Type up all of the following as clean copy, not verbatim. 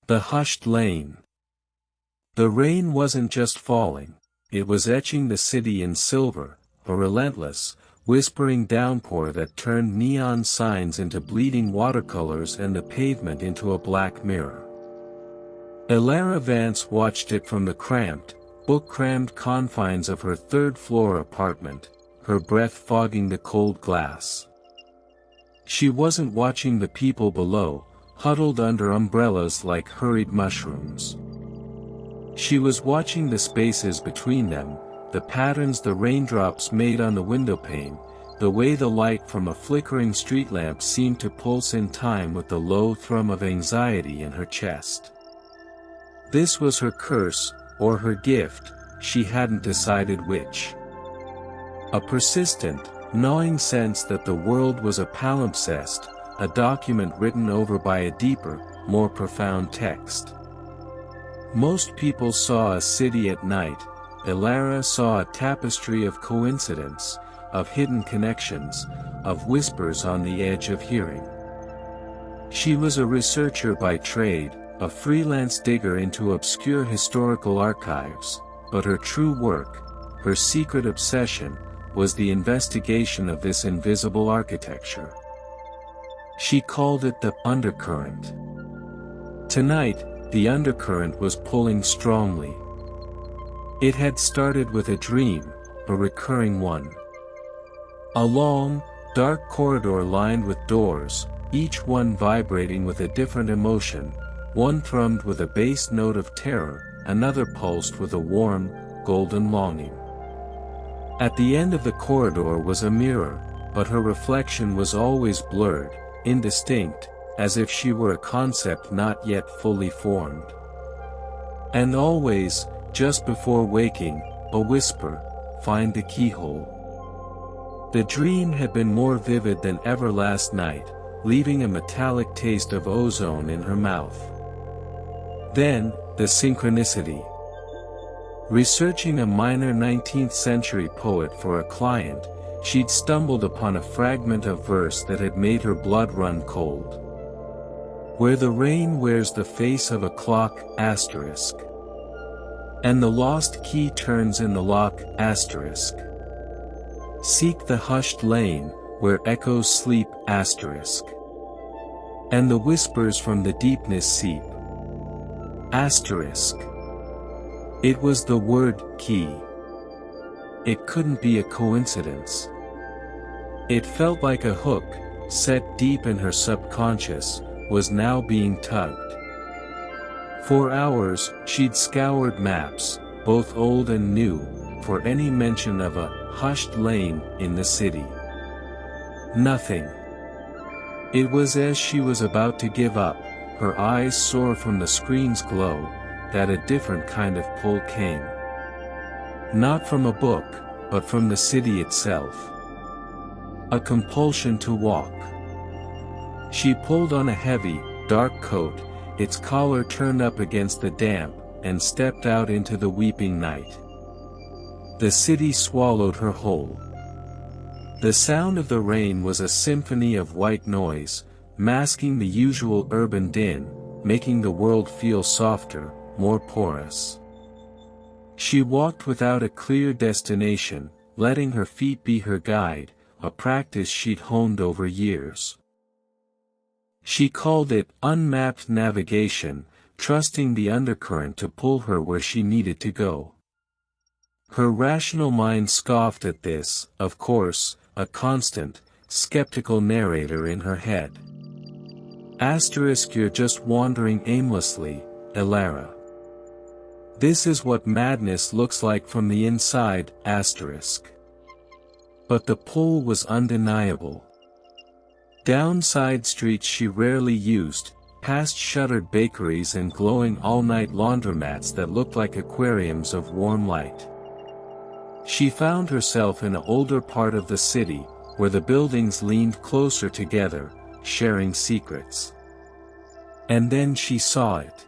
The hushed lane. The rain wasn't just falling, it was etching the city in silver, a relentless, whispering downpour that turned neon signs into bleeding watercolors and the pavement into a black mirror. Elara Vance watched it from the cramped, book-crammed confines of her third-floor apartment, her breath fogging the cold glass. She wasn't watching the people below, huddled under umbrellas like hurried mushrooms. She was watching the spaces between them, the patterns the raindrops made on the windowpane, the way the light from a flickering street lamp seemed to pulse in time with the low thrum of anxiety in her chest. This was her curse, or her gift, she hadn't decided which. A persistent, gnawing sense that the world was a palimpsest, a document written over by a deeper, more profound text. Most people saw a city at night. Elara saw a tapestry of coincidence, of hidden connections, of whispers on the edge of hearing. She was a researcher by trade, a freelance digger into obscure historical archives, but her true work, her secret obsession, was the investigation of this invisible architecture. She called it the undercurrent. Tonight, the undercurrent was pulling strongly. It had started with a dream, a recurring one. A long, dark corridor lined with doors, each one vibrating with a different emotion, one thrummed with a bass note of terror, another pulsed with a warm, golden longing. At the end of the corridor was a mirror, but her reflection was always blurred, indistinct, as if she were a concept not yet fully formed. And always, just before waking, a whisper, "Find the keyhole." The dream had been more vivid than ever last night, leaving a metallic taste of ozone in her mouth. Then, the synchronicity. Researching a minor 19th century poet for a client, she'd stumbled upon a fragment of verse that had made her blood run cold. Where the rain wears the face of a clock, asterisk. And the lost key turns in the lock, asterisk. Seek the hushed lane, where echoes sleep, asterisk. And the whispers from the deepness seep. Asterisk. It was the word, key. It couldn't be a coincidence. It felt like a hook, set deep in her subconscious, was now being tugged. For hours, she'd scoured maps, both old and new, for any mention of a hushed lane in the city. Nothing. It was as she was about to give up, her eyes sore from the screen's glow, that a different kind of pull came. Not from a book, but from the city itself. A compulsion to walk. She pulled on a heavy, dark coat, its collar turned up against the damp, and stepped out into the weeping night. The city swallowed her whole. The sound of the rain was a symphony of white noise, masking the usual urban din, making the world feel softer, more porous. She walked without a clear destination, letting her feet be her guide, a practice she'd honed over years. She called it unmapped navigation, trusting the undercurrent to pull her where she needed to go. Her rational mind scoffed at this, of course, a constant, skeptical narrator in her head. Asterisk, you're just wandering aimlessly, Elara. This is what madness looks like from the inside, asterisk. But the pull was undeniable. Down side streets she rarely used, past shuttered bakeries and glowing all-night laundromats that looked like aquariums of warm light. She found herself in an older part of the city, where the buildings leaned closer together, sharing secrets. And then she saw it.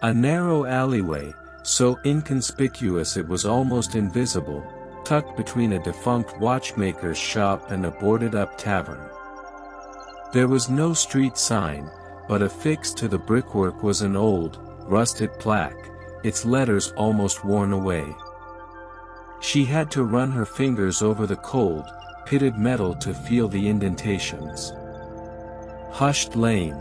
A narrow alleyway, so inconspicuous it was almost invisible, tucked between a defunct watchmaker's shop and a boarded-up tavern. There was no street sign, but affixed to the brickwork was an old, rusted plaque, its letters almost worn away. She had to run her fingers over the cold, pitted metal to feel the indentations. Hushed Lane.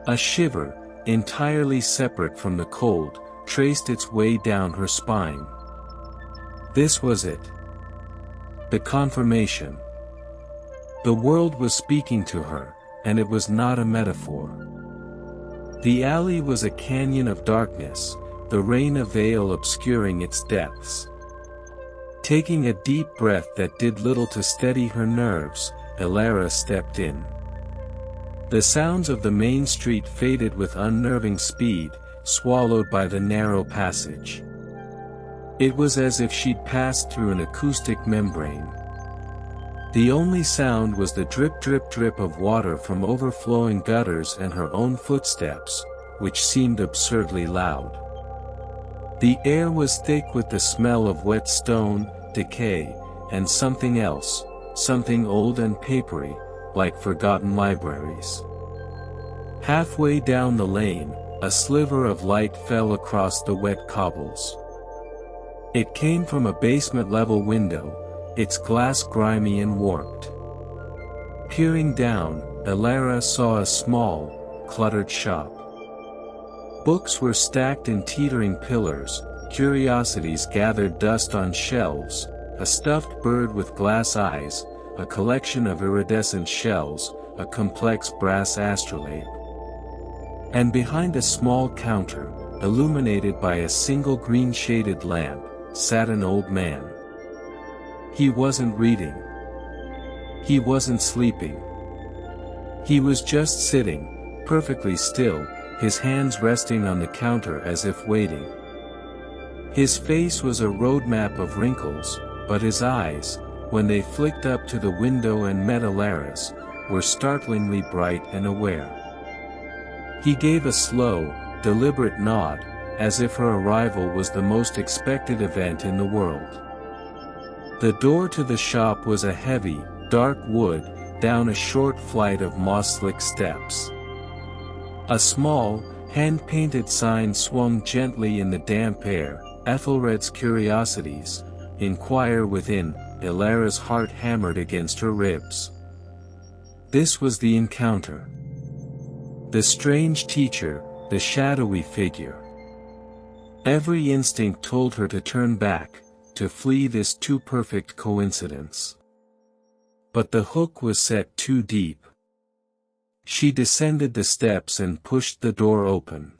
A shiver, entirely separate from the cold, traced its way down her spine. This was it. The confirmation. The world was speaking to her, and it was not a metaphor. The alley was a canyon of darkness, the rain a veil obscuring its depths. Taking a deep breath that did little to steady her nerves, Elara stepped in. The sounds of the main street faded with unnerving speed, swallowed by the narrow passage. It was as if she'd passed through an acoustic membrane. The only sound was the drip drip drip of water from overflowing gutters and her own footsteps, which seemed absurdly loud. The air was thick with the smell of wet stone, decay, and something else, something old and papery, like forgotten libraries. Halfway down the lane, a sliver of light fell across the wet cobbles. It came from a basement-level window, its glass grimy and warped. Peering down, Elara saw a small, cluttered shop. Books were stacked in teetering pillars, curiosities gathered dust on shelves, a stuffed bird with glass eyes, a collection of iridescent shells, a complex brass astrolabe. And behind a small counter, illuminated by a single green-shaded lamp, sat an old man. He wasn't reading. He wasn't sleeping. He was just sitting, perfectly still, his hands resting on the counter as if waiting. His face was a roadmap of wrinkles, but his eyes, when they flicked up to the window and met Elara's, were startlingly bright and aware. He gave a slow, deliberate nod, as if her arrival was the most expected event in the world. The door to the shop was a heavy, dark wood, down a short flight of moss-slick steps. A small, hand-painted sign swung gently in the damp air, Ethelred's Curiosities, inquire within. Elara's heart hammered against her ribs. This was the encounter. The strange teacher, the shadowy figure. Every instinct told her to turn back, to flee this too perfect coincidence. But the hook was set too deep. She descended the steps and pushed the door open.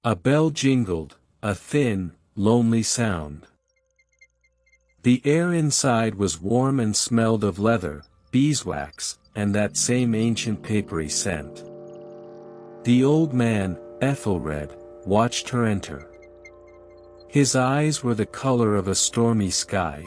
A bell jingled, a thin, lonely sound. The air inside was warm and smelled of leather, beeswax, and that same ancient papery scent. The old man, Ethelred, watched her enter. His eyes were the color of a stormy sky.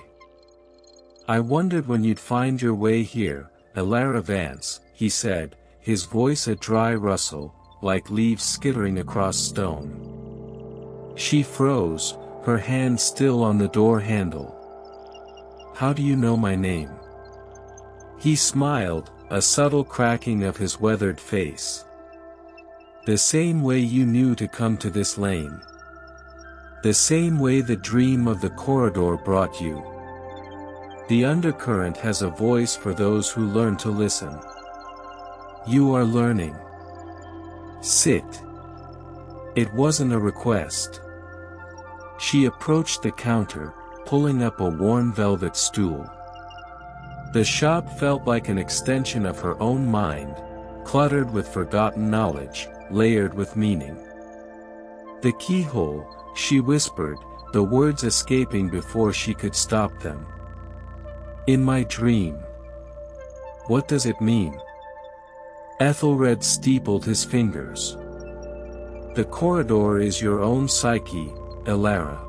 "I wondered when you'd find your way here, Elara Vance," he said, his voice a dry rustle, like leaves skittering across stone. She froze, her hand still on the door handle. "How do you know my name?" He smiled, a subtle cracking of his weathered face. "The same way you knew to come to this lane. The same way the dream of the corridor brought you. The undercurrent has a voice for those who learn to listen. You are learning. Sit." It wasn't a request. She approached the counter, pulling up a worn velvet stool. The shop felt like an extension of her own mind, cluttered with forgotten knowledge, layered with meaning. "The keyhole," she whispered, the words escaping before she could stop them. "In my dream." "What does it mean?" Ethelred steepled his fingers. "The corridor is your own psyche, Elara.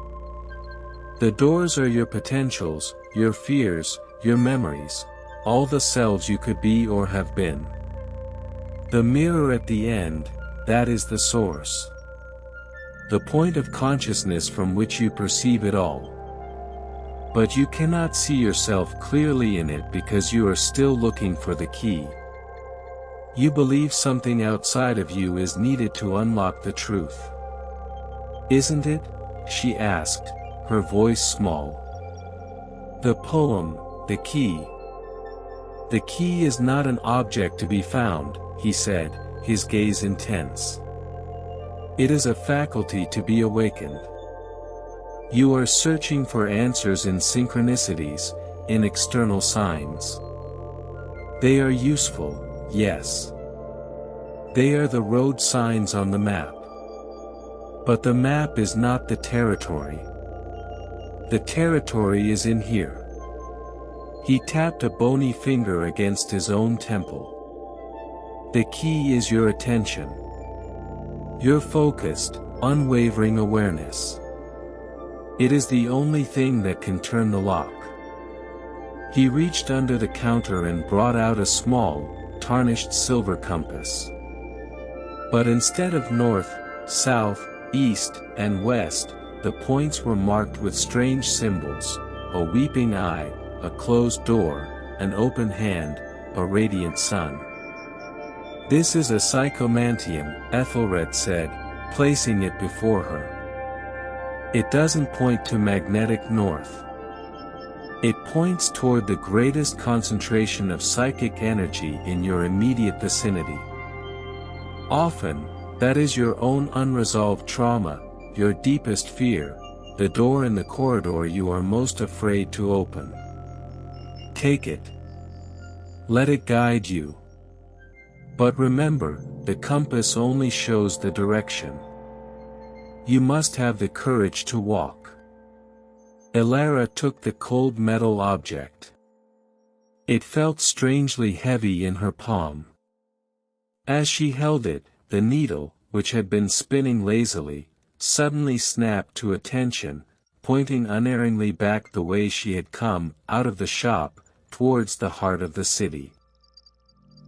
The doors are your potentials, your fears, your memories, all the selves you could be or have been. The mirror at the end, that is the source. The point of consciousness from which you perceive it all. But you cannot see yourself clearly in it because you are still looking for the key. You believe something outside of you is needed to unlock the truth. Isn't it? She asked, her voice small. The poem, the key. The key is not an object to be found, he said, his gaze intense. It is a faculty to be awakened. You are searching for answers in synchronicities, in external signs. They are useful, yes. They are the road signs on the map. But the map is not the territory. The territory is in here. He tapped a bony finger against his own temple. The key is your attention. Your focused, unwavering awareness. It is the only thing that can turn the lock. He reached under the counter and brought out a small, tarnished silver compass. But instead of north, south, east, and west, the points were marked with strange symbols: a weeping eye, a closed door, an open hand, a radiant sun. This is a psychomantium, Ethelred said, placing it before her. It doesn't point to magnetic north. It points toward the greatest concentration of psychic energy in your immediate vicinity. Often, that is your own unresolved trauma, your deepest fear, the door in the corridor you are most afraid to open. Take it. Let it guide you. But remember, the compass only shows the direction. You must have the courage to walk. Elara took the cold metal object. It felt strangely heavy in her palm. As she held it, the needle, which had been spinning lazily, suddenly snapped to attention, pointing unerringly back the way she had come, out of the shop, towards the heart of the city.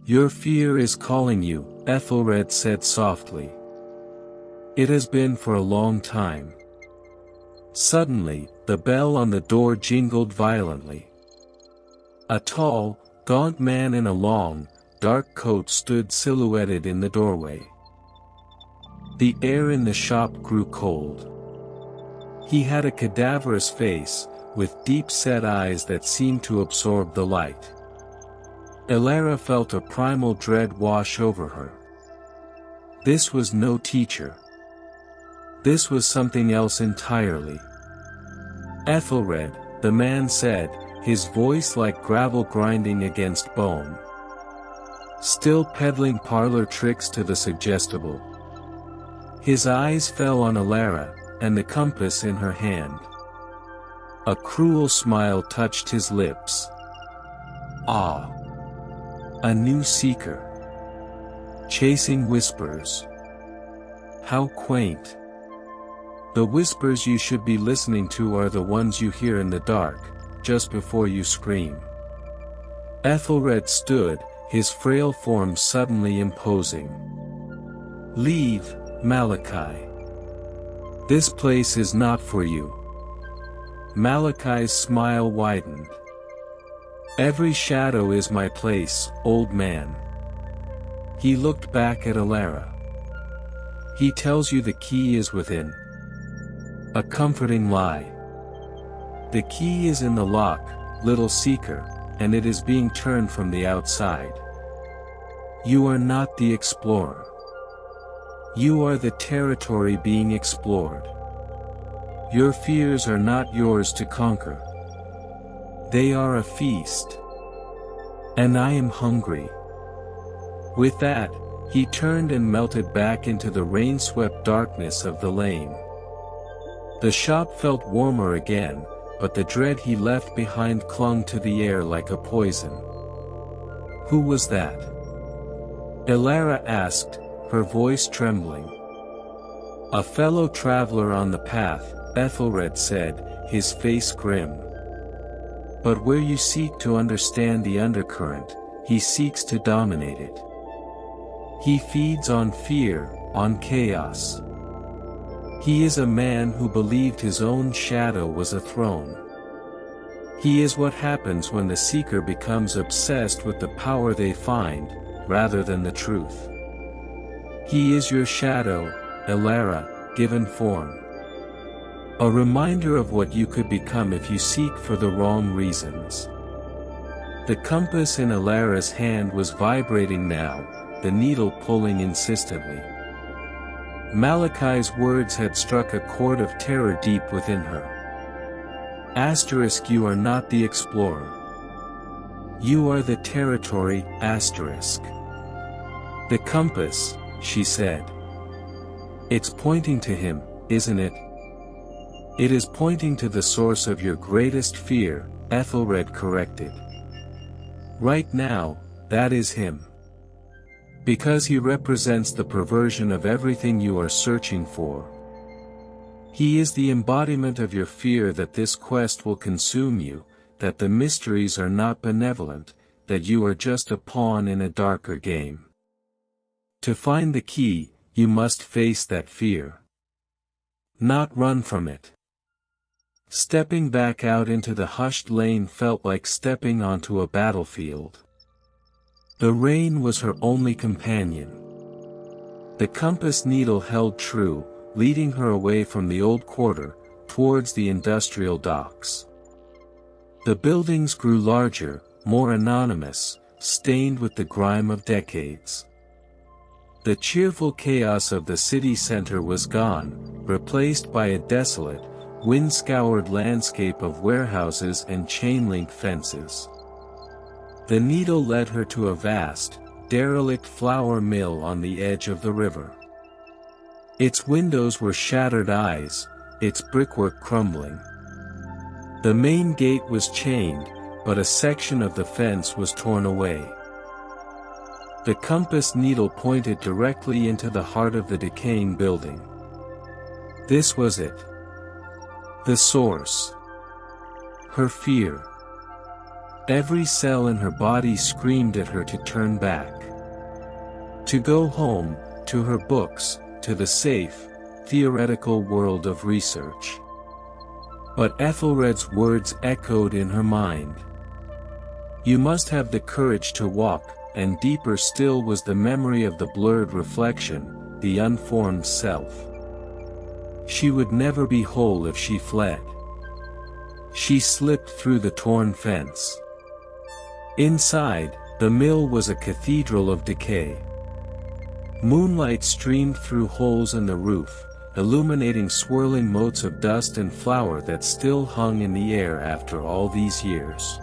Your fear is calling you, Ethelred said softly. It has been for a long time. Suddenly, the bell on the door jingled violently. A tall, gaunt man in a long, dark coat stood silhouetted in the doorway. The air in the shop grew cold. He had a cadaverous face, with deep-set eyes that seemed to absorb the light. Elara felt a primal dread wash over her. This was no teacher. This was something else entirely. Ethelred, the man said, his voice like gravel grinding against bone. Still peddling parlor tricks to the suggestible. His eyes fell on Elara, and the compass in her hand. A cruel smile touched his lips. Ah! A new seeker. Chasing whispers. How quaint. The whispers you should be listening to are the ones you hear in the dark, just before you scream. Ethelred stood, his frail form suddenly imposing. Leave, Malachi. This place is not for you. Malachi's smile widened. Every shadow is my place, old man. He looked back at Elara. He tells you the key is within. A comforting lie. The key is in the lock, little seeker, and it is being turned from the outside. You are not the explorer. You are the territory being explored. Your fears are not yours to conquer. They are a feast. And I am hungry. With that, he turned and melted back into the rain-swept darkness of the lane. The shop felt warmer again, but the dread he left behind clung to the air like a poison. Who was that? Elara asked, her voice trembling. A fellow traveler on the path, Ethelred said, his face grim. But where you seek to understand the undercurrent, he seeks to dominate it. He feeds on fear, on chaos. He is a man who believed his own shadow was a throne. He is what happens when the seeker becomes obsessed with the power they find, rather than the truth. He is your shadow, Elara, given form. A reminder of what you could become if you seek for the wrong reasons. The compass in Elara's hand was vibrating now, the needle pulling insistently. Malachi's words had struck a chord of terror deep within her. Asterisk, you are not the explorer. You are the territory, asterisk. The compass, she said. It's pointing to him, isn't it? It is pointing to the source of your greatest fear, Ethelred corrected. Right now, that is him. Because he represents the perversion of everything you are searching for. He is the embodiment of your fear that this quest will consume you, that the mysteries are not benevolent, that you are just a pawn in a darker game. To find the key, you must face that fear. Not run from it. Stepping back out into the hushed lane felt like stepping onto a battlefield. The rain was her only companion. The compass needle held true, leading her away from the old quarter, towards the industrial docks. The buildings grew larger, more anonymous, stained with the grime of decades. The cheerful chaos of the city center was gone, replaced by a desolate, wind-scoured landscape of warehouses and chain-link fences. The needle led her to a vast, derelict flour mill on the edge of the river. Its windows were shattered eyes, its brickwork crumbling. The main gate was chained, but a section of the fence was torn away. The compass needle pointed directly into the heart of the decaying building. This was it. The source. Her fear. Every cell in her body screamed at her to turn back. To go home, to her books, to the safe, theoretical world of research. But Ethelred's words echoed in her mind. You must have the courage to walk, and deeper still was the memory of the blurred reflection, the unformed self. She would never be whole if she fled. She slipped through the torn fence. Inside, the mill was a cathedral of decay. Moonlight streamed through holes in the roof, illuminating swirling motes of dust and flour that still hung in the air after all these years.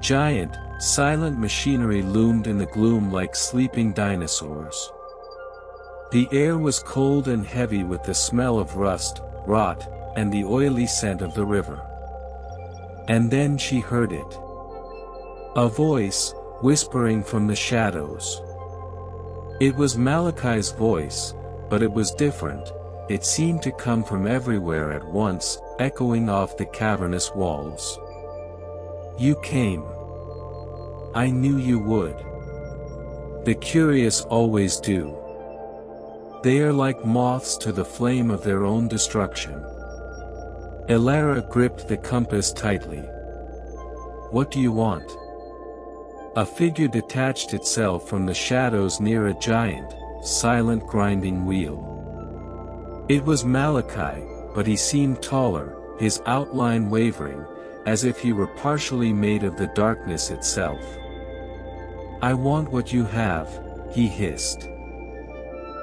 Giant, silent machinery loomed in the gloom like sleeping dinosaurs. The air was cold and heavy with the smell of rust, rot, and the oily scent of the river. And then she heard it. A voice, whispering from the shadows. It was Malachi's voice, but it was different. It seemed to come from everywhere at once, echoing off the cavernous walls. You came. I knew you would. The curious always do. They are like moths to the flame of their own destruction. Elara gripped the compass tightly. What do you want? A figure detached itself from the shadows near a giant, silent grinding wheel. It was Malachi, but he seemed taller, his outline wavering, as if he were partially made of the darkness itself. I want what you have, he hissed.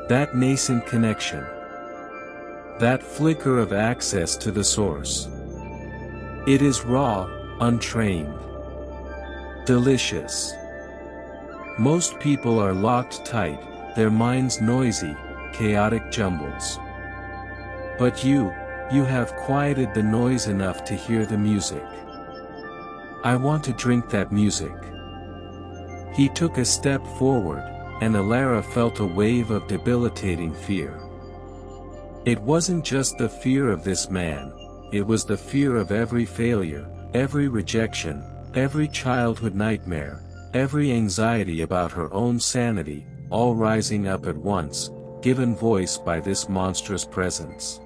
That nascent connection. That flicker of access to the source. It is raw, untrained. Delicious. Most people are locked tight, their minds noisy, chaotic jumbles. But you have quieted the noise enough to hear the music. I want to drink that music. He took a step forward, and Elara felt a wave of debilitating fear. It wasn't just the fear of this man, it was the fear of every failure, every rejection, every childhood nightmare, every anxiety about her own sanity, all rising up at once, given voice by this monstrous presence.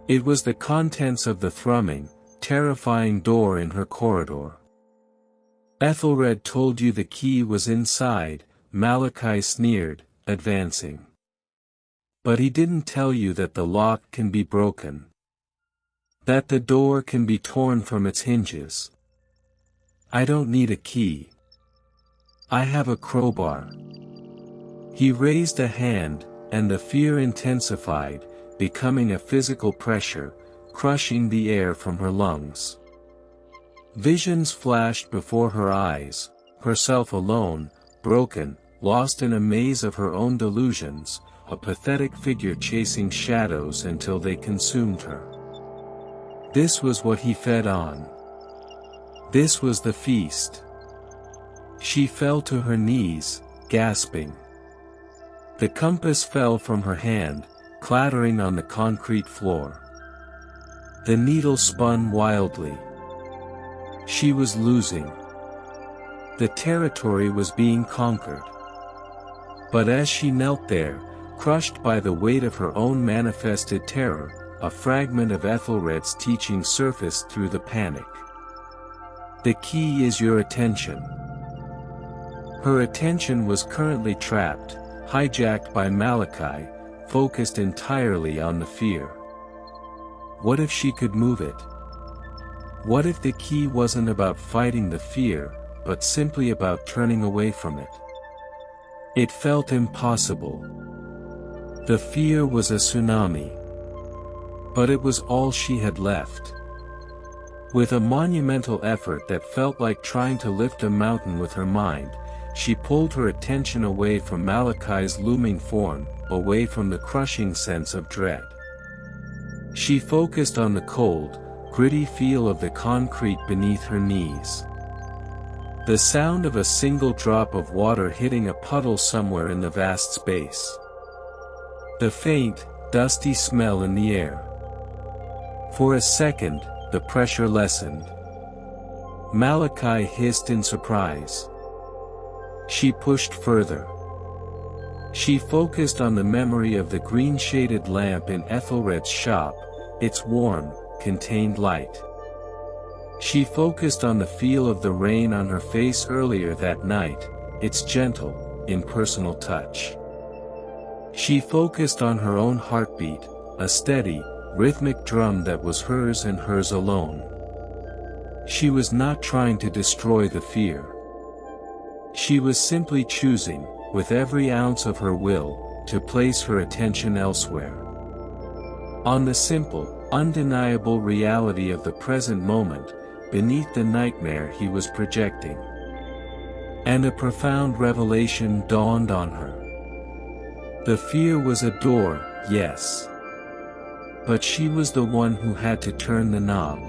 It was the contents of the thrumming, terrifying door in her corridor. Ethelred told you the key was inside, Malachi sneered, advancing. But he didn't tell you that the lock can be broken. That the door can be torn from its hinges. I don't need a key. I have a crowbar. He raised a hand, and the fear intensified, becoming a physical pressure, crushing the air from her lungs. Visions flashed before her eyes, herself alone, broken, lost in a maze of her own delusions, a pathetic figure chasing shadows until they consumed her. This was what he fed on. This was the feast. She fell to her knees, gasping. The compass fell from her hand, clattering on the concrete floor. The needle spun wildly. She was losing. The territory was being conquered. But as she knelt there, crushed by the weight of her own manifested terror, a fragment of Ethelred's teaching surfaced through the panic. The key is your attention. Her attention was currently trapped, hijacked by Malachi, focused entirely on the fear. What if she could move it? What if the key wasn't about fighting the fear, but simply about turning away from it? It felt impossible. The fear was a tsunami. But it was all she had left. With a monumental effort that felt like trying to lift a mountain with her mind, she pulled her attention away from Malachi's looming form, away from the crushing sense of dread. She focused on the cold, gritty feel of the concrete beneath her knees. The sound of a single drop of water hitting a puddle somewhere in the vast space. The faint, dusty smell in the air. For a second, the pressure lessened. Malachi hissed in surprise. She pushed further. She focused on the memory of the green-shaded lamp in Ethelred's shop, its warm, contained light. She focused on the feel of the rain on her face earlier that night, its gentle, impersonal touch. She focused on her own heartbeat, a steady, rhythmic drum that was hers and hers alone. She was not trying to destroy the fear. She was simply choosing, with every ounce of her will, to place her attention elsewhere. On the simple, undeniable reality of the present moment, beneath the nightmare he was projecting. And a profound revelation dawned on her. The fear was a door, yes. But she was the one who had to turn the knob.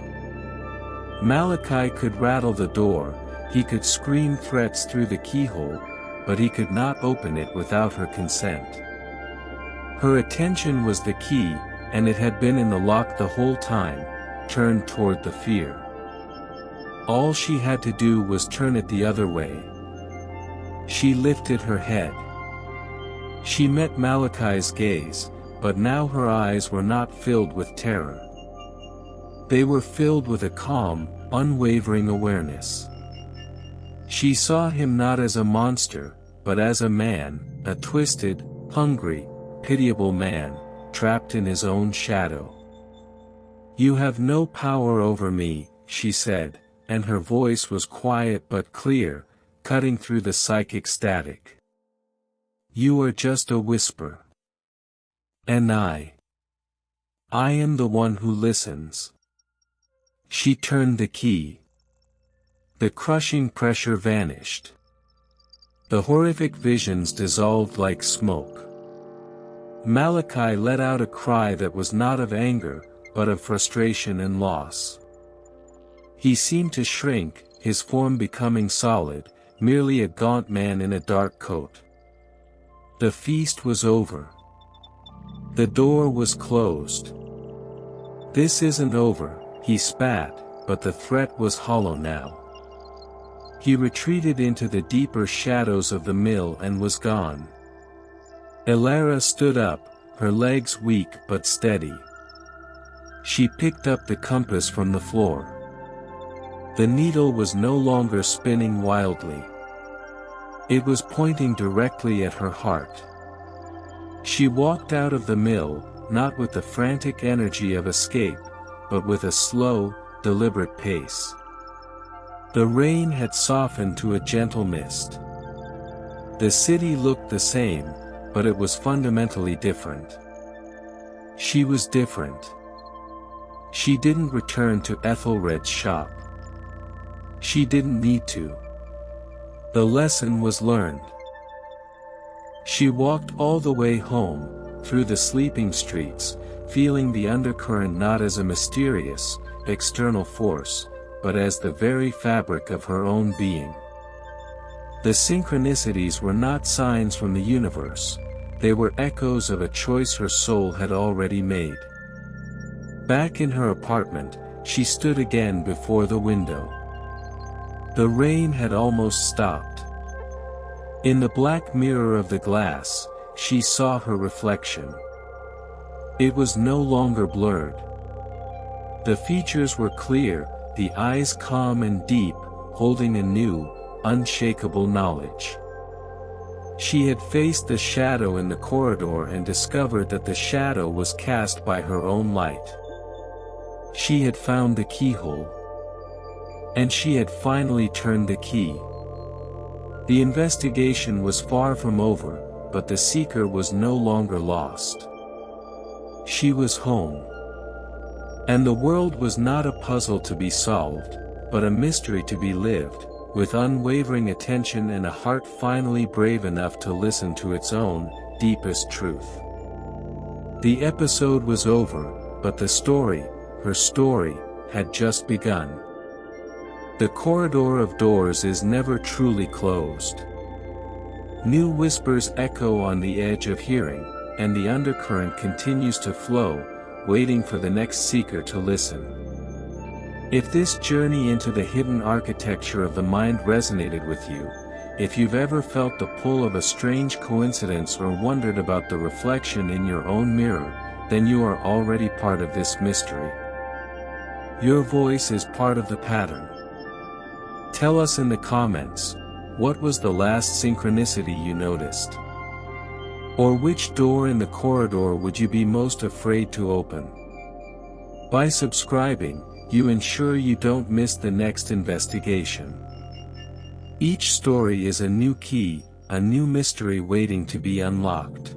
Malachi could rattle the door, he could scream threats through the keyhole, but he could not open it without her consent. Her attention was the key, and it had been in the lock the whole time, turned toward the fear. All she had to do was turn it the other way. She lifted her head. She met Malachi's gaze, but now her eyes were not filled with terror. They were filled with a calm, unwavering awareness. She saw him not as a monster, but as a man, a twisted, hungry, pitiable man, trapped in his own shadow. "You have no power over me," she said, and her voice was quiet but clear, cutting through the psychic static. "You are just a whisper. And I am the one who listens." She turned the key. The crushing pressure vanished. The horrific visions dissolved like smoke. Malachi let out a cry that was not of anger, but of frustration and loss. He seemed to shrink, his form becoming solid, merely a gaunt man in a dark coat. The feast was over. The door was closed. "This isn't over," he spat, but the threat was hollow now. He retreated into the deeper shadows of the mill and was gone. Elara stood up, her legs weak but steady. She picked up the compass from the floor. The needle was no longer spinning wildly. It was pointing directly at her heart. She walked out of the mill, not with the frantic energy of escape, but with a slow, deliberate pace. The rain had softened to a gentle mist. The city looked the same, but it was fundamentally different. She was different. She didn't return to Ethelred's shop. She didn't need to. The lesson was learned. She walked all the way home, through the sleeping streets, feeling the undercurrent not as a mysterious, external force, but as the very fabric of her own being. The synchronicities were not signs from the universe, they were echoes of a choice her soul had already made. Back in her apartment, she stood again before the window. The rain had almost stopped. In the black mirror of the glass, she saw her reflection. It was no longer blurred. The features were clear, the eyes calm and deep, holding a new, unshakable knowledge. She had faced the shadow in the corridor and discovered that the shadow was cast by her own light. She had found the keyhole. And she had finally turned the key. The investigation was far from over, but the seeker was no longer lost. She was home. And the world was not a puzzle to be solved, but a mystery to be lived, with unwavering attention and a heart finally brave enough to listen to its own, deepest truth. The episode was over, but the story, her story, had just begun. The corridor of doors is never truly closed. New whispers echo on the edge of hearing, and the undercurrent continues to flow, waiting for the next seeker to listen. If this journey into the hidden architecture of the mind resonated with you, if you've ever felt the pull of a strange coincidence or wondered about the reflection in your own mirror, then you are already part of this mystery. Your voice is part of the pattern. Tell us in the comments, what was the last synchronicity you noticed? Or which door in the corridor would you be most afraid to open? By subscribing, you ensure you don't miss the next investigation. Each story is a new key, a new mystery waiting to be unlocked.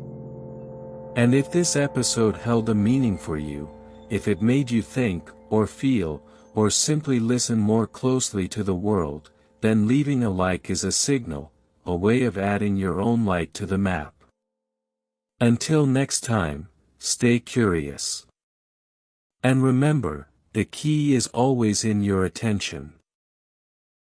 And if this episode held a meaning for you, if it made you think, or feel, or simply listen more closely to the world, then leaving a like is a signal, a way of adding your own light to the map. Until next time, stay curious. And remember, the key is always in your attention.